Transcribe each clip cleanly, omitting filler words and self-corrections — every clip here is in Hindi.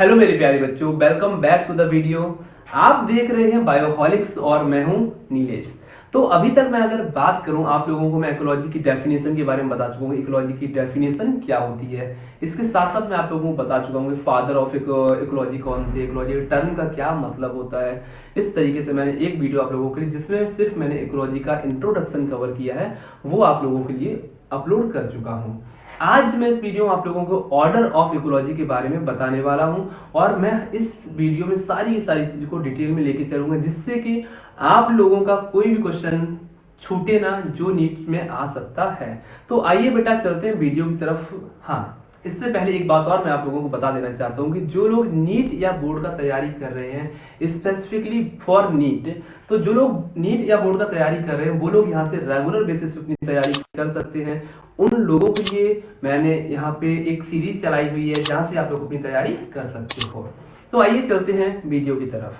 हेलो मेरे प्यारे बच्चों, welcome back to the video. आप देख रहे हैं बायोहॉलिक्स और मैं हूं नीलेश। तो अभी तक मैं अगर बात करूं, आप लोगों को मैं इकोलॉजी की डेफिनेशन के बारे में बता चुका हूं। इकोलॉजी की डेफिनेशन क्या होती है, इसके साथ साथ मैं आप लोगों को बता चुका हूं कि फादर ऑफ इकोलॉजी कौन थे, इकोलॉजी टर्म का क्या मतलब होता है। इस तरीके से मैंने एक वीडियो आप लोगों के लिए, जिसमें सिर्फ मैंने इकोलॉजी का इंट्रोडक्शन कवर किया है, वो आप लोगों के लिए अपलोड कर चुका हूं। आज मैं इस वीडियो में आप लोगों को ऑर्डर ऑफ इकोलॉजी के बारे में बताने वाला हूं और मैं इस वीडियो में सारी की सारी चीजों को डिटेल में लेके चलूंगा, जिससे कि आप लोगों का कोई भी क्वेश्चन छूटे ना, जो नीट में आ सकता है। तो आइए बेटा चलते हैं वीडियो की तरफ। हाँ, इससे पहले एक बात और मैं आप लोगों को बता देना चाहता हूँ कि जो लोग नीट या बोर्ड का तैयारी कर रहे हैं, स्पेसिफिकली फॉर नीट, तो जो लोग नीट या बोर्ड का तैयारी कर रहे हैं वो लोग यहाँ से रेगुलर बेसिस पे अपनी तैयारी कर सकते हैं। उन लोगों के लिए मैंने यहाँ पे एक सीरीज चलाई हुई है जहाँ से आप लोग अपनी तैयारी कर सकते हो। तो आइए चलते हैं वीडियो की तरफ।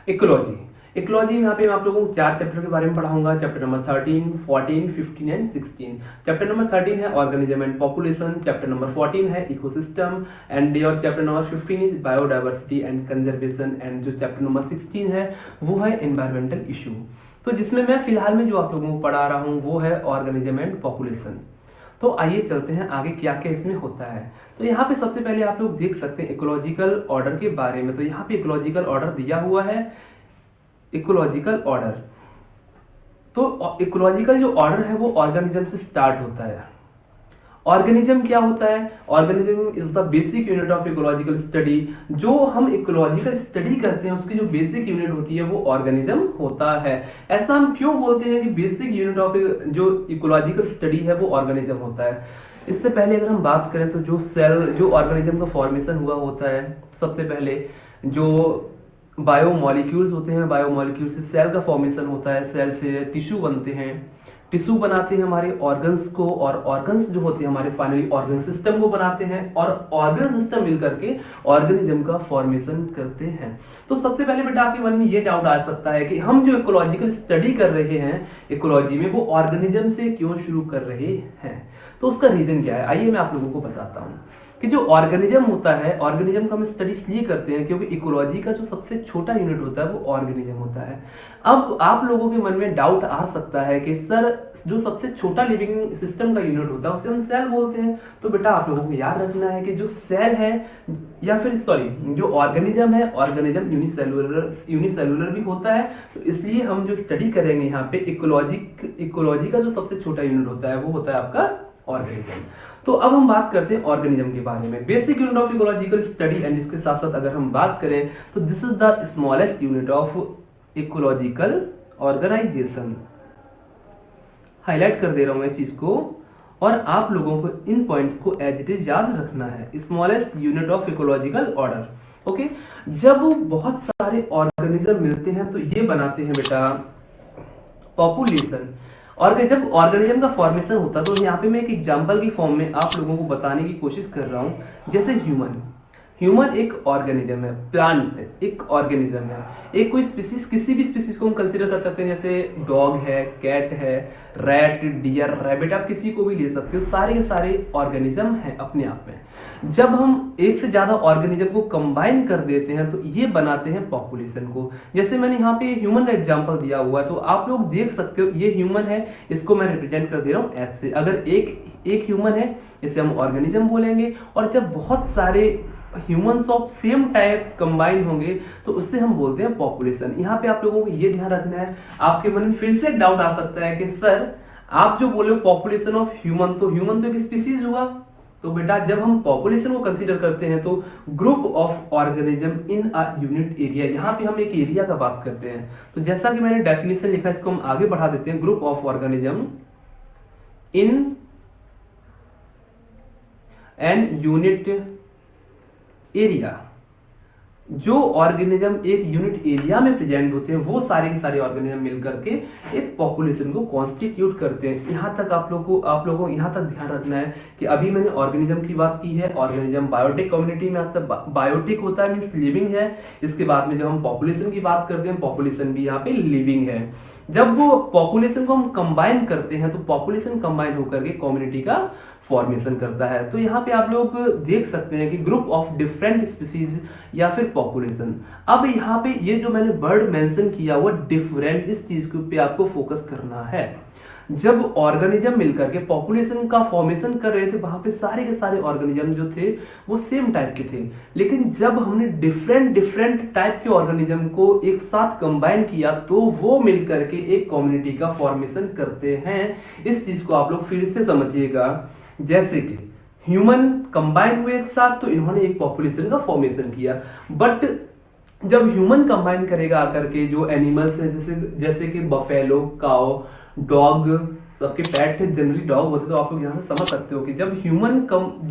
इकोलॉजी इकोलॉजी यहाँ पे मैं आप लोगों को 4 चैप्टर के बारे में पढ़ाऊंगा। Chapter number 13, 14, 15 and 16। Chapter number 13 है organism and population, chapter number 14 है इकोसिस्टम एंड, और chapter number 15 is biodiversity and conservation, and जो चैप्टर नंबर 16 है वो है एनवायरमेंटल इशू। तो जिसमें मैं फिलहाल में जो आप लोगों को पढ़ा रहा हूँ वो है ऑर्गेनिज्म एंड पॉपुलेशन। तो आइए चलते हैं आगे क्या क्या इसमें होता है। तो यहाँ पे सबसे पहले आप लोग देख सकते हैं इकोलॉजिकल ऑर्डर के बारे में। तो यहाँ पे इकोलॉजिकल ऑर्डर दिया हुआ है, इकोलॉजिकल ऑर्डर। तो इकोलॉजिकल जो ऑर्डर है वो ऑर्गेनिज्म से स्टार्ट होता है। ऑर्गेनिज्म क्या होता है? Organism is the basic unit of ecological study. जो हम इकोलॉजिकल स्टडी करते हैं उसकी जो बेसिक यूनिट होती है वो ऑर्गेनिज्म होता है। ऐसा हम क्यों बोलते हैं कि बेसिक यूनिट ऑफ जो इकोलॉजिकल स्टडी है वो ऑर्गेनिज्म होता है? इससे पहले अगर हम बात करें तो जो सेल, जो ऑर्गेनिज्म का फॉर्मेशन हुआ होता है, सबसे पहले जो बायोमॉलिक्यूल्स होते हैं, बायोमॉलिक्यूल से सेल का फॉर्मेशन होता है, सेल से टिश्यू बनते हैं, टिश्यू बनाते हैं हमारे ऑर्गन्स को, और ऑर्गन्स जो होते हैं हमारे फाइनली ऑर्गन सिस्टम को बनाते हैं, और ऑर्गन सिस्टम मिलकर के ऑर्गेनिज्म का फॉर्मेशन करते हैं। तो सबसे पहले बेटा आपके मन में ये डाउट आ सकता है कि हम जो इकोलॉजिकल स्टडी कर रहे हैं इकोलॉजी में, वो ऑर्गेनिज्म से क्यों शुरू कर रहे हैं? तो उसका रीजन क्या है, आइए मैं आप लोगों को बताता हूँ। कि जो ऑर्गेनिज्म होता है, ऑर्गेनिज्म का हम स्टडी इसलिए करते हैं क्योंकि इकोलॉजी का जो सबसे छोटा यूनिट होता है वो ऑर्गेनिज्म होता है। अब आप लोगों के मन में डाउट आ सकता है कि सर, जो सबसे छोटा लिविंग सिस्टम का यूनिट होता है उसे हम सेल बोलते हैं। तो बेटा आप लोगों को याद रखना है कि जो सेल है, या फिर सॉरी, जो ऑर्गेनिज्म है, ऑर्गेनिज्म यूनिसेलुलर भी होता है। तो इसलिए हम जो स्टडी करेंगे यहाँ पे इकोलॉजी का जो सबसे छोटा यूनिट होता है वो होता है आपका ऑर्गेनिज्म। तो अब हम बात करते हैं ऑर्गेनिज्म के बारे में, basic unit of ecological study. And इसके साथ साथ अगर हम बात करें तो this is the smallest unit of ecological organisation. Highlight कर दे रहा हूं मैं इस चीज को, और आप लोगों को इन पॉइंट्स को एज इट इज याद रखना है। Smallest unit of ecological order, okay. जब बहुत सारे ऑर्गेनिज्म मिलते हैं तो ये बनाते हैं बेटा पॉपुलेशन। और जब ऑर्गेनिज्म का फॉर्मेशन होता है तो यहाँ पे मैं एक एग्जांपल की फॉर्म में आप लोगों को बताने की कोशिश कर रहा हूँ। जैसे ह्यूमन एक ऑर्गेनिज्म है, प्लांट एक ऑर्गेनिज्म है, एक कोई स्पीसीज, किसी भी स्पीसीज को हम कंसीडर कर सकते हैं, जैसे डॉग है, कैट है, रैट, डियर, रैबिट, आप किसी को भी ले सकते हो। सारे के सारे ऑर्गेनिज्म हैं अपने आप में। जब हम एक से ज्यादा ऑर्गेनिज्म को कंबाइन कर देते हैं तो ये बनाते हैं पॉपुलेशन को। जैसे मैंने यहाँ पे ह्यूमन का एग्जांपल दिया हुआ है, तो आप लोग देख सकते हो ये ह्यूमन है, इसको मैं रिप्रेजेंट कर दे रहा हूँ एच से। अगर एक ह्यूमन है इसे हम ऑर्गेनिज्म बोलेंगे, और जब बहुत सारे humans of same type combine होंगे तो उससे हम बोलते हैं पॉपुलेशन। यहाँ पे आप लोगों को ये ध्यान रखना है। आपके मन में फिर से एक डाउट आ सकता है कि सर, आप जो बोले पॉपुलेशन ऑफ ह्यूमन, तो ह्यूमन तो एक स्पीसीज हुआ। तो बेटा जब हम पॉपुलेशन को कंसीडर करते हैं तो group of organism in a unit area, यहाँ पे हम एक एरिया का बात करते हैं। तो जैसा कि मैंने डेफिनेशन लिखा, इसको हम आगे बढ़ा देते हैं। Group of organism in an unit area. जो ऑर्गेनिज्म एक यूनिट एरिया में प्रेजेंट होते हैं वो सारे के सारे ऑर्गेनिज्म मिलकर के एक पॉपुलेशन को कॉन्स्टिट्यूट करते हैं। यहाँ तक आप लोगों को यहाँ तक ध्यान रखना है कि अभी मैंने ऑर्गेनिज्म की बात की है। ऑर्गेनिज्म बायोटिक कम्युनिटी में आता है, बायोटिक होता है मीन्स लिविंग है। इसके बाद में जब हम पॉपुलेशन की बात करते हैं, पॉपुलेशन भी यहाँ पे लिविंग है। जब वो पॉपुलेशन को हम कंबाइन करते हैं तो पॉपुलेशन कंबाइन होकर के कम्युनिटी का फॉर्मेशन करता है। तो यहाँ पे आप लोग देख सकते हैं कि ग्रुप ऑफ डिफरेंट स्पीसीज या फिर पॉपुलेशन। अब यहाँ पे ये जो मैंने वर्ड मेंशन किया वो डिफरेंट, इस चीज पे आपको फोकस करना है। जब ऑर्गेनिज्म मिलकर के पॉपुलेशन का फॉर्मेशन कर रहे थे वहां पे सारे के सारे ऑर्गेनिज्म जो थे वो सेम टाइप के थे, लेकिन जब हमने डिफरेंट डिफरेंट टाइप के ऑर्गेनिज्म को एक साथ कंबाइन किया तो वो मिलकर के एक कम्युनिटी का फॉर्मेशन करते हैं। इस चीज को आप लोग फिर से समझिएगा। जैसे कि ह्यूमन कंबाइन हुए एक साथ तो इन्होंने एक पॉपुलेशन का फॉर्मेशन किया, बट जब ह्यूमन कंबाइन करेगा आकर के जो एनिमल्स हैं जैसे जैसे कि बफेलो, काओ, डॉग, सबके पेट थे जनरली डॉग होते, तो आप लोग यहाँ से समझ सकते हो कि जब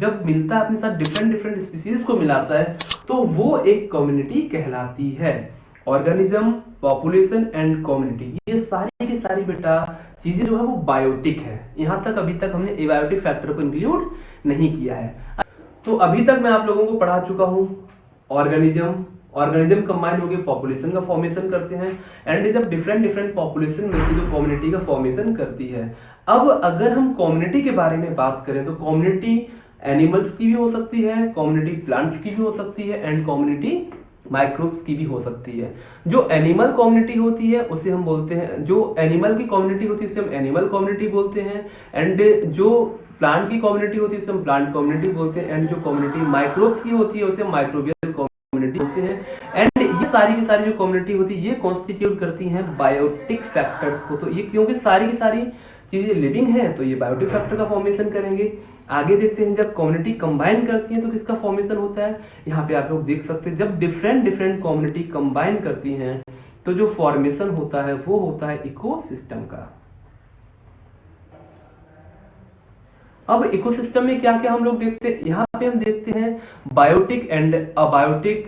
जब मिलता है अपने साथ डिफरेंट डिफरेंट स्पीसीज को मिलाता है तो वो एक कम्युनिटी कहलाती है। ऑर्गेनिज्म, पॉपुलेशन एंड कम्युनिटी, ये सारी की सारी बेटा चीजें जो है वो बायोटिक है। यहाँ तक अभी तक हमने एबायोटिक फैक्टर को इंक्लूड नहीं किया है। तो अभी तक मैं आप लोगों को पढ़ा चुका हूँ ऑर्गेनिज्म कंबाइन होकर पॉपुलेशन का फॉर्मेशन करते हैं, एंड जब डिफरेंट डिफरेंट पॉपुलेशन मिलती है तो कम्युनिटी का फॉर्मेशन करती है। अब अगर हम कम्युनिटी के बारे में बात करें तो कम्युनिटी एनिमल्स की भी हो सकती है, कम्युनिटी प्लांट्स की भी हो सकती है, एंड कम्युनिटी माइक्रोब्स की भी हो सकती है। जो एनिमल कम्युनिटी होती है उसे हम बोलते हैं, जो एनिमल की कम्युनिटी होती है उसे हम एनिमल कम्युनिटी बोलते हैं, एंड जो प्लांट की कम्युनिटी होती है उसे हम प्लांट कम्युनिटी बोलते हैं, एंड जो कम्युनिटी माइक्रोब्स की होती है उसे हम माइक्रोबियल कम्युनिटी होते हैं। एंड ये सारी की सारी जो कम्युनिटी होती है ये कॉन्स्टिट्यूट करती हैं बायोटिक फैक्टर्स को। तो ये क्योंकि सारी की सारी चीजें लिविंग है तो ये बायोटिक फैक्टर का फॉर्मेशन करेंगे। आगे देखते हैं जब कम्युनिटी कंबाइन करती है तो किसका फॉर्मेशन होता है। यहाँ पे आप लोग देख सकते हैं जब डिफरेंट डिफरेंट कम्युनिटी कंबाइन करती हैं तो जो फॉर्मेशन होता है वो होता है इकोसिस्टम का। अब इकोसिस्टम में क्या क्या हम लोग देखते हैं, यहाँ पे हम देखते हैं बायोटिक एंड अबायोटिक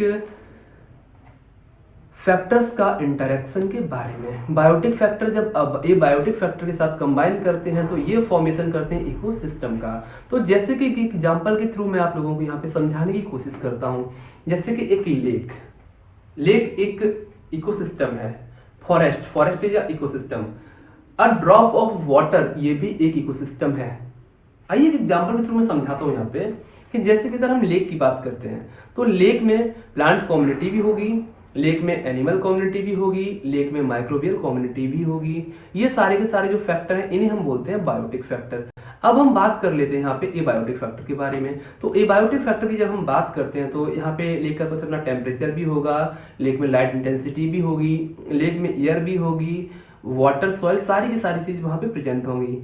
फैक्टर्स का इंटरेक्शन के बारे में। बायोटिक फैक्टर जब अब ये बायोटिक फैक्टर के साथ कंबाइन करते हैं तो ये फॉर्मेशन करते हैं इकोसिस्टम का। तो जैसे कि एक एग्जांपल के थ्रू मैं आप लोगों को यहाँ पे समझाने की कोशिश करता हूँ। जैसे कि एक लेक एक इकोसिस्टम है, forest is a ecosystem, a drop of water ये भी एक इकोसिस्टम है। आइए एक एग्जांपल के थ्रू मैं समझाता हूँ यहाँ पे कि जैसे कि अगर हम लेक की बात करते हैं तो लेक में प्लांट कम्युनिटी भी होगी, लेक में एनिमल कम्युनिटी भी होगी, लेक में माइक्रोबियल कम्युनिटी भी होगी। ये सारे के सारे जो फैक्टर हैं इन्हें हम बोलते हैं बायोटिक फैक्टर। अब हम बात कर लेते हैं यहाँ पे एबायोटिक फैक्टर के बारे में। तो एबायोटिक फैक्टर की जब हम बात करते हैं तो यहाँ पे लेक का कुछ अपना टेम्परेचर भी होगा, लेक में लाइट इंटेंसिटी भी होगी, लेक में एयर भी होगी, वाटर, सॉइल, सारी की सारी चीज वहां पे प्रेजेंट होंगी।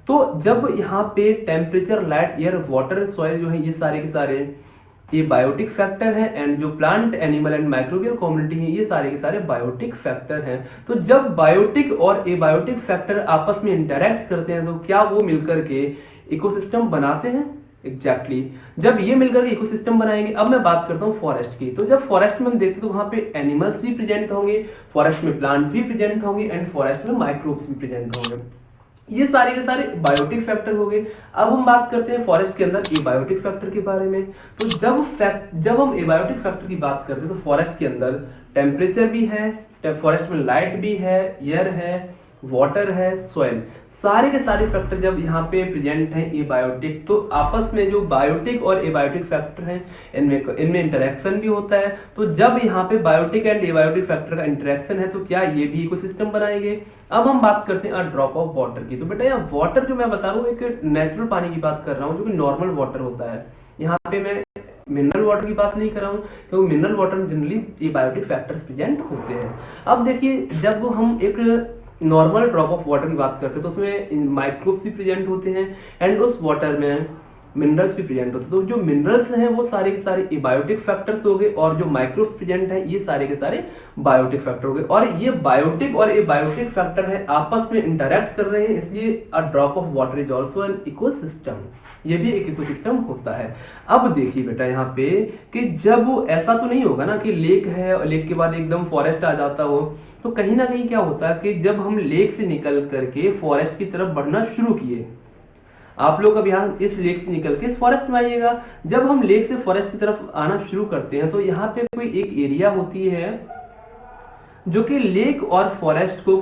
तो जब यहाँ पे temperature, light, air, water, soil जो है ये सारे के सारे ये बायोटिक फैक्टर है, एंड जो plant, animal and microbial community है ये सारे के सारे बायोटिक फैक्टर हैं। तो जब बायोटिक और एबायोटिक फैक्टर आपस में इंटरेक्ट करते हैं तो क्या वो मिलकर के इकोसिस्टम बनाते हैं? एग्जैक्टली जब ये मिलकर के इकोसिस्टम बनाएंगे। अब मैं बात करता हूँ फॉरेस्ट की। तो जब फॉरेस्ट में हम देखते हैं तो वहां पे एनिमल्स भी प्रेजेंट होंगे, फॉरेस्ट में प्लांट भी प्रेजेंट होंगे, एंड फॉरेस्ट में माइक्रोब्स भी प्रेजेंट होंगे। ये सारे के सारे बायोटिक फैक्टर हो गए। अब हम बात करते हैं फॉरेस्ट के अंदर एबायोटिक फैक्टर के बारे में। तो जब हम एबायोटिक फैक्टर की बात करते हैं तो फॉरेस्ट के अंदर टेम्परेचर भी है, फॉरेस्ट में लाइट भी है, एयर है, वाटर है, सॉइल, सारे के सारे फैक्टर जब यहाँ पे प्रेजेंट हैं एबायोटिक, तो आपस में जो बायोटिक और एबायोटिक फैक्टर हैं इनमें इंटरेक्शन भी होता है। तो जब यहाँ पे बायोटिक एंड एबायोटिक फैक्टर का इंटरेक्शन है तो क्या ये भी इकोसिस्टम बनाएंगे। अब हम बात करते हैं ड्रॉप ऑफ वाटर की। तो बेटा यहाँ वाटर जो मैं बता रहा हूँ एक नेचुरल पानी की बात कर रहा हूँ जो कि नॉर्मल वाटर होता है। यहाँ पे मैं मिनरल वाटर की बात नहीं कर रहा हूँ क्योंकि मिनरल वाटर में जनरली एबायोटिक फैक्टर्स प्रेजेंट होते हैं। अब देखिए जब हम एक नॉर्मल ड्रॉप ऑफ वाटर की बात करते हैं तो उसमें माइक्रोब्स भी प्रेजेंट होते हैं, एंड उस वाटर में मिनरल्स भी प्रेजेंट होते हैं। तो जो मिनरल्स हैं वो सारे के सारे एबायोटिक फैक्टर्स हो गए, और जो माइक्रोब्स प्रेजेंट हैं ये सारे के सारे बायोटिक फैक्टर हो गए। और ये बायोटिक और एबायोटिक फैक्टर है आपस में इंटरेक्ट कर रहे हैं, इसलिए a drop of water is also an ecosystem. ये भी एक इकोसिस्टम होता है। अब देखिए बेटा यहाँ पे कि जब ऐसा तो नहीं होगा ना कि लेक है और लेक के बाद एकदम फॉरेस्ट आ जाता हो, तो कहीं ना कहीं क्या होता है कि जब हम लेक से निकल करके फॉरेस्ट की तरफ बढ़ना शुरू किए, आप लोग अब यहाँ इस लेक से निकल के इस फॉरेस्ट में आइएगा। जब हम लेक से फॉरेस्ट की तरफ आना शुरू करते हैं तो यहाँ पे कोई एक एरिया होती है जो कि लेक और फॉरेस्ट को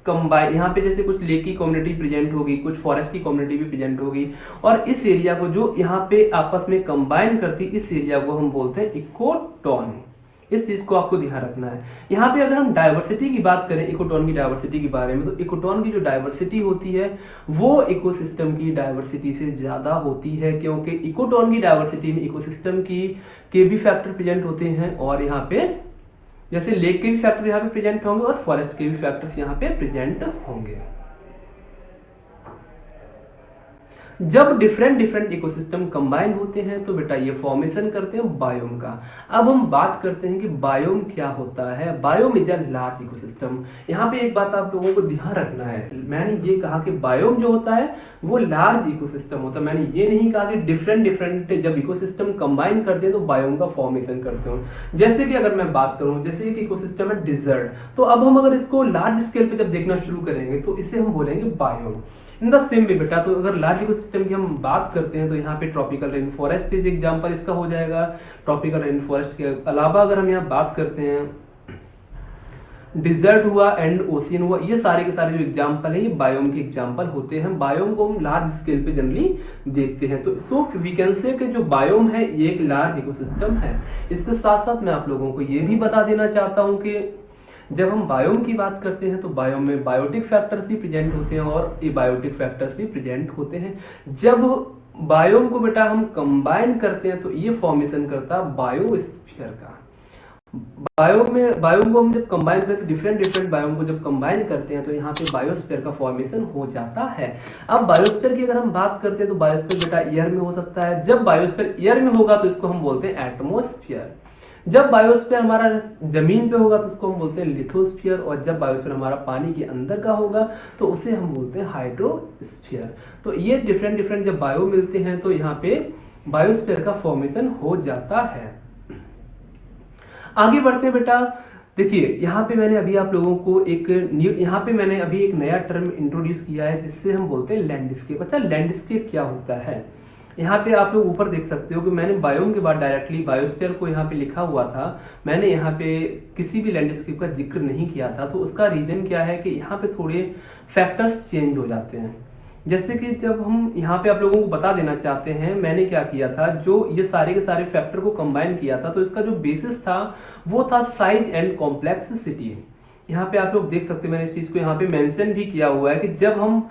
कंबाइन, यहाँ पे जैसे कुछ लेक की कम्युनिटी प्रेजेंट होगी, कुछ फॉरेस्ट की कम्युनिटी भी प्रेजेंट होगी, और इस एरिया को जो यहाँ पे आपस में कंबाइन करती, इस एरिया को हम बोलते हैं इकोटोन। इस चीज को आपको ध्यान रखना है। यहाँ पे अगर हम डाइवर्सिटी की बात करें, इकोटोन की डाइवर्सिटी के बारे में, तो इकोटोन की जो डाइवर्सिटी होती है वो इकोसिस्टम की डाइवर्सिटी से ज्यादा होती है, क्योंकि इकोटोन की डाइवर्सिटी में इकोसिस्टम की के भी फैक्टर प्रेजेंट होते हैं, और यहाँ पे जैसे लेक के भी फैक्टर यहाँ पे प्रेजेंट होंगे और फॉरेस्ट के भी फैक्टर्स यहाँ पे प्रेजेंट होंगे। जब डिफरेंट डिफरेंट इकोसिस्टम कंबाइन होते हैं तो बेटा ये फॉर्मेशन करते हैं बायोम का। अब हम बात करते हैं कि बायोम क्या होता है। Biome is a large ecosystem. यहाँ पे एक बात आप लोगों को ध्यान रखना है, मैंने ये कहा कि बायोम जो होता है वो लार्ज इकोसिस्टम होता है, मैंने ये नहीं कहा कि डिफरेंट डिफरेंट जब इकोसिस्टम कंबाइन करते हैं तो बायोम का फॉर्मेशन करते हो। जैसे कि अगर मैं बात करूं, जैसे एक इकोसिस्टम है डिजर्ट, तो अब हम अगर इसको लार्ज स्केल पे जब देखना शुरू करेंगे तो इसे हम बोलेंगे biome. In the same way बेटा, तो अगर लार्ज इकोसिस्टम की हम बात करते हैं तो यहाँ पे tropical rain forest is example इसका हो जाएगा। ट्रॉपिकल रेन फॉरेस्ट के अलावा अगर हम यहाँ बात करते हैं डिजर्ट हुआ एंड ओशियन हुआ, ये सारे के सारे जो एग्जांपल है ये बायोम के एग्जांपल होते हैं। बायोम को हम लार्ज स्केल पे जनरली देखते हैं, तो सो वी कैन से कि जो बायोम है ये एक लार्ज इकोसिस्टम है। इसके साथ साथ मैं आप लोगों को ये भी बता देना चाहता हूँ कि जब हम बायोम की बात करते हैं तो बायोम में बायोटिक फैक्टर्स भी प्रेजेंट होते हैं और एबायोटिक फैक्टर्स भी प्रेजेंट होते हैं। जब बायोम को बेटा हम कंबाइन करते हैं तो ये फॉर्मेशन करता है बायोस्फीयर का। बायोम को हम जब कंबाइन करते हैं, डिफरेंट डिफरेंट बायोम को जब कंबाइन करते हैं तो यहाँ पे बायोस्फीयर का फॉर्मेशन हो जाता है। अब बायोस्फीयर की अगर हम बात करते हैं तो बायोस्फीयर बेटा एयर में हो सकता है। जब बायोस्फीयर एयर में होगा तो इसको हम बोलते हैं एटमॉस्फेयर। जब बायोस्फीयर हमारा जमीन पे होगा तो उसको हम बोलते हैं लिथोस्फीयर, और जब बायोस्फीयर हमारा पानी के अंदर का होगा तो उसे हम बोलते हैं हाइड्रोस्फीयर। तो ये डिफरेंट डिफरेंट जब बायो मिलते हैं तो यहाँ पे बायोस्फीयर का फॉर्मेशन हो जाता है। आगे बढ़ते हैं बेटा, देखिए यहाँ पे मैंने अभी आप लोगों को यहाँ पे मैंने अभी एक नया टर्म इंट्रोड्यूस किया है जिससे हम बोलते हैं लैंडस्केप। अच्छा, लैंडस्केप क्या होता है? यहाँ पे आप लोग ऊपर देख सकते हो कि मैंने बायोम के बाद डायरेक्टली बायोस्फीयर को यहाँ पे लिखा हुआ था। मैंने यहाँ पे किसी भी लैंडस्केप का जिक्र नहीं किया था, तो उसका रीजन क्या है कि यहाँ पे थोड़े फैक्टर्स चेंज हो जाते हैं। जैसे कि जब हम यहाँ पे आप लोगों को बता देना चाहते हैं, मैंने क्या किया था, जो ये सारे के सारे फैक्टर को कंबाइन किया था तो इसका जो बेसिस था वो था साइज एंड कॉम्प्लेक्सिटी। यहाँ पे आप लोग देख सकते हैं, मैंने इस चीज को यहाँ पे मेंशन भी किया हुआ है कि जब हम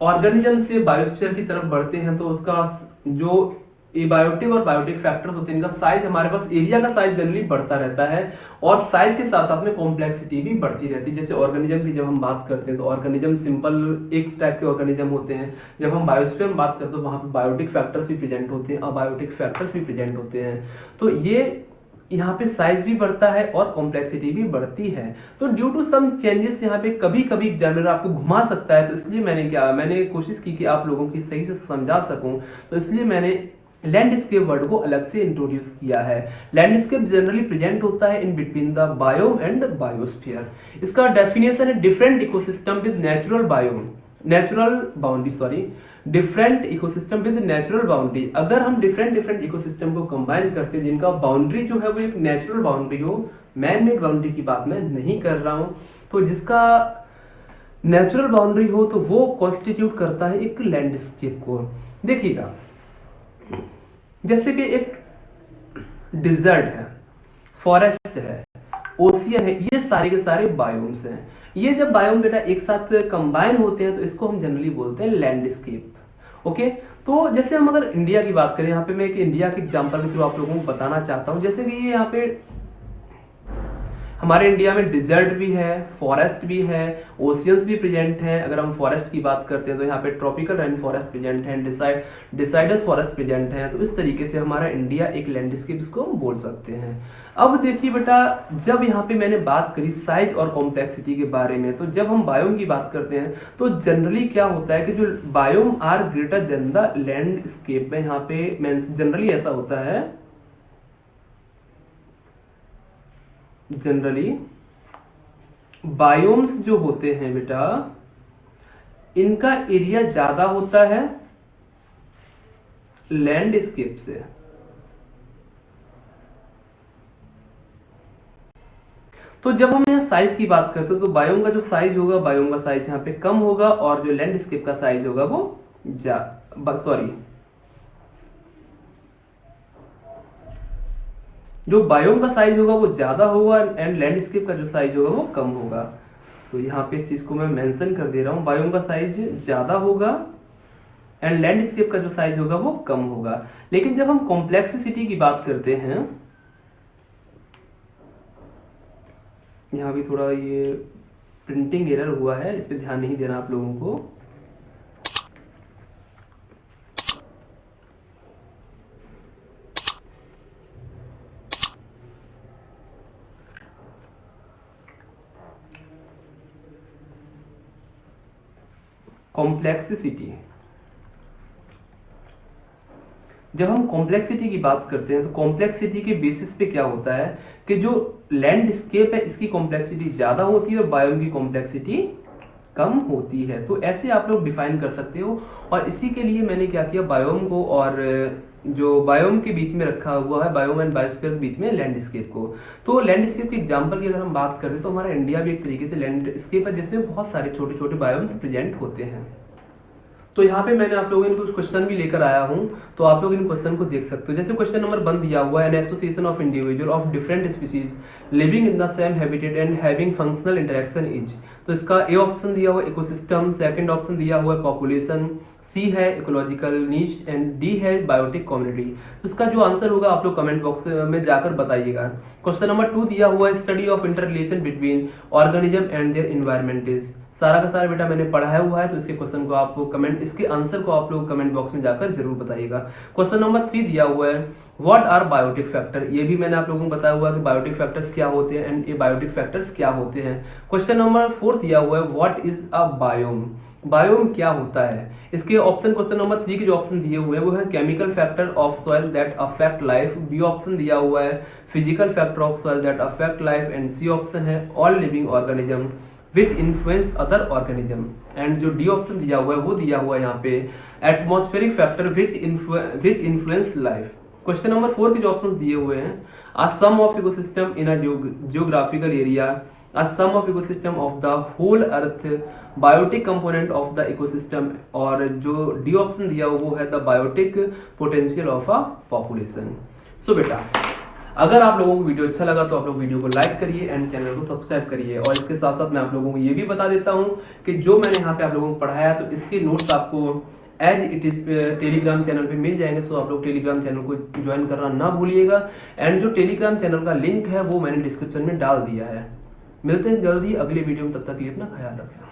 ऑर्गेनिज्म से बायोस्फीयर की तरफ बढ़ते हैं तो उसका जो एबायोटिक और बायोटिक फैक्टर्स होते हैं इनका साइज, हमारे पास एरिया का साइज जनरली बढ़ता रहता है और साइज के साथ साथ में कॉम्प्लेक्सिटी भी बढ़ती रहती है। जैसे ऑर्गेनिज्म की जब हम बात करते हैं तो ऑर्गेनिज्म सिंपल एक टाइप के ऑर्गेनिज्म होते हैं। जब हम बायोस्फीयर में बात करते हैं तो वहां पे बायोटिक फैक्टर्स भी प्रेजेंट होते हैं, अबायोटिक फैक्टर्स भी प्रेजेंट होते हैं। तो ये यहाँ पे साइज भी बढ़ता है और कॉम्प्लेक्सिटी भी बढ़ती है। तो ड्यू टू सम चेंजेस यहाँ पे कभी कभी एग्जामिनर आपको घुमा सकता है, तो इसलिए मैंने कोशिश की कि आप लोगों की सही से समझा सकूं, तो इसलिए मैंने लैंडस्केप वर्ड को अलग से इंट्रोड्यूस किया है। लैंडस्केप जनरली प्रेजेंट होता है in between the biome and biosphere. इसका डेफिनेशन है different ecosystem with different ecosystem with natural boundary. अगर हम डिफरेंट इकोसिस्टम को कंबाइन करते हैं जिनका बाउंड्री जो है वो एक नेचुरल बाउंड्री हो, मैन मेड बाउंड्री की बात मैं नहीं कर रहा हूं, तो जिसका नेचुरल बाउंड्री हो तो वो कॉन्स्टिट्यूट करता है एक लैंडस्केप को। देखिएगा, जैसे कि एक डिजर्ट है, फॉरेस्ट है, ओशियन है, ये सारे के सारे बायोम्स हैं। ये जब बायोम बेटा एक साथ कंबाइन होते हैं तो इसको हम जनरली बोलते हैं लैंडस्केप। ओके, तो जैसे हम अगर इंडिया की बात करें, यहाँ पे मैं एक इंडिया के एग्जांपल के थ्रू आप लोगों को बताना चाहता हूँ। जैसे कि ये यहाँ पे हमारे इंडिया में डिजर्ट भी है, फॉरेस्ट भी है, ओशियंस भी प्रेजेंट हैं। अगर हम फॉरेस्ट की बात करते हैं तो यहाँ पे ट्रॉपिकल रेन फॉरेस्ट प्रेजेंट हैं, डिसाइडस फॉरेस्ट प्रेजेंट हैं। तो इस तरीके से हमारा इंडिया एक लैंडस्केप इसको हम बोल सकते हैं। अब देखिए बेटा, जब यहाँ पे मैंने बात करी साइज और कॉम्प्लेक्सिटी के बारे में, तो जब हम बायोम की बात करते हैं तो जनरली क्या होता है कि जो biome are greater than the landscape में, यहाँ पे जनरली ऐसा होता है, जनरली बायोम्स जो होते हैं बेटा इनका एरिया ज्यादा होता है लैंडस्केप से। तो जब हम यहाँ साइज की बात करते हैं तो बायोम का जो साइज होगा, बायोम का साइज यहाँ पे कम होगा और जो लैंडस्केप का साइज होगा वो जो बायोम का साइज होगा वो ज्यादा होगा एंड लैंडस्केप का जो साइज होगा वो कम होगा। तो यहाँ पे इस चीज को मैं मेंशन कर दे रहा हूँ, बायोम का साइज ज्यादा होगा एंड लैंडस्केप का जो साइज होगा वो कम होगा। लेकिन जब हम कॉम्प्लेक्सिटी की बात करते हैं, यहाँ भी थोड़ा ये प्रिंटिंग एरर हुआ है, इस पे ध्यान नहीं देना आप लोगों को। कॉम्प्लेक्सिटी, जब हम कॉम्प्लेक्सिटी की बात करते हैं तो कॉम्प्लेक्सिटी के बेसिस पे क्या होता है कि जो लैंडस्केप है इसकी कॉम्प्लेक्सिटी ज्यादा होती है और बायोम की कॉम्प्लेक्सिटी कम होती है। तो ऐसे आप लोग डिफाइन कर सकते हो। और इसी के लिए मैंने क्या किया, बायोम को और जो बायोम के बीच में रखा हुआ है, बायोम एंड बायोस्फीयर के बीच में लैंडस्केप को। तो लैंडस्केप के एग्जांपल की अगर हम बात करें तो हमारा इंडिया भी एक तरीके से लैंडस्केप है जिसमें बहुत सारे छोटे छोटे बायोम्स प्रेजेंट होते हैं। तो यहाँ पे मैंने आप लोगों के लिए कुछ क्वेश्चन भी लेकर आया हूँ, तो आप लोग इन क्वेश्चन को देख सकते हो। जैसे क्वेश्चन नंबर 1 दिया हुआ है, an association of individual of different species living in the same habitat and having functional interaction is. तो इसका ए ऑप्शन दिया हुआ है इकोसिस्टम, सेकंड ऑप्शन दिया हुआ है पॉपुलेशन, सी है इकोलॉजिकल नीश एंड डी है बायोटिक कम्युनिटी। तो इसका जो आंसर होगा आप लोग कमेंट बॉक्स में जाकर बताइएगा। क्वेश्चन नंबर 2 दिया हुआ है study of inter relation between organism and their environment is. सारा का सारा बेटा मैंने पढ़ाया हुआ है, तो इसके क्वेश्चन को आप कमेंट, इसके आंसर को आप लोग कमेंट बॉक्स में जाकर जरूर बताइएगा। क्वेश्चन नंबर 3 दिया हुआ है व्हाट आर बायोटिक फैक्टर। ये भी मैंने आप लोगों को बताया हुआ है कि बायोटिक फैक्टर्स क्या होते हैं एंड ये बायोटिक फैक्टर्स क्या होते हैं। क्वेश्चन नंबर 4 दिया हुआ है what is a biome. Biome क्या होता है। इसके ऑप्शन क्वेश्चन नंबर 3 के जो ऑप्शन दिए हुए हैं वो है chemical factor of soil that affect life, B option दिया हुआ है physical factor of soil that affect life and C option है all living organism which influence other organism. And जो डी ऑप्शन दिया हुआ है वो दिया हुआ है यहाँ पे atmospheric factor which influence life. Question number 4 के जो ऑप्शन दिए हुए हैं a sum of ecosystem in a geographical area, a sum of ecosystem of the whole earth, biotic component of the ecosystem, और जो डी ऑप्शन दिया हुआ वो है the biotic potential of a population. So बेटा अगर आप लोगों को वीडियो अच्छा लगा तो आप लोग वीडियो को लाइक करिए एंड चैनल को सब्सक्राइब करिए। और इसके साथ साथ मैं आप लोगों को ये भी बता देता हूँ कि जो मैंने यहाँ पे आप लोगों को पढ़ाया तो इसके नोट्स आपको as it is Telegram channel पे मिल जाएंगे। सो आप लोग टेलीग्राम चैनल को ज्वाइन करना ना भूलिएगा। एंड जो टेलीग्राम चैनल का लिंक है वो मैंने डिस्क्रिप्शन में डाल दिया है। मिलते हैं जल्दी अगले वीडियो में, तब तक के लिए अपना ख्याल रखें।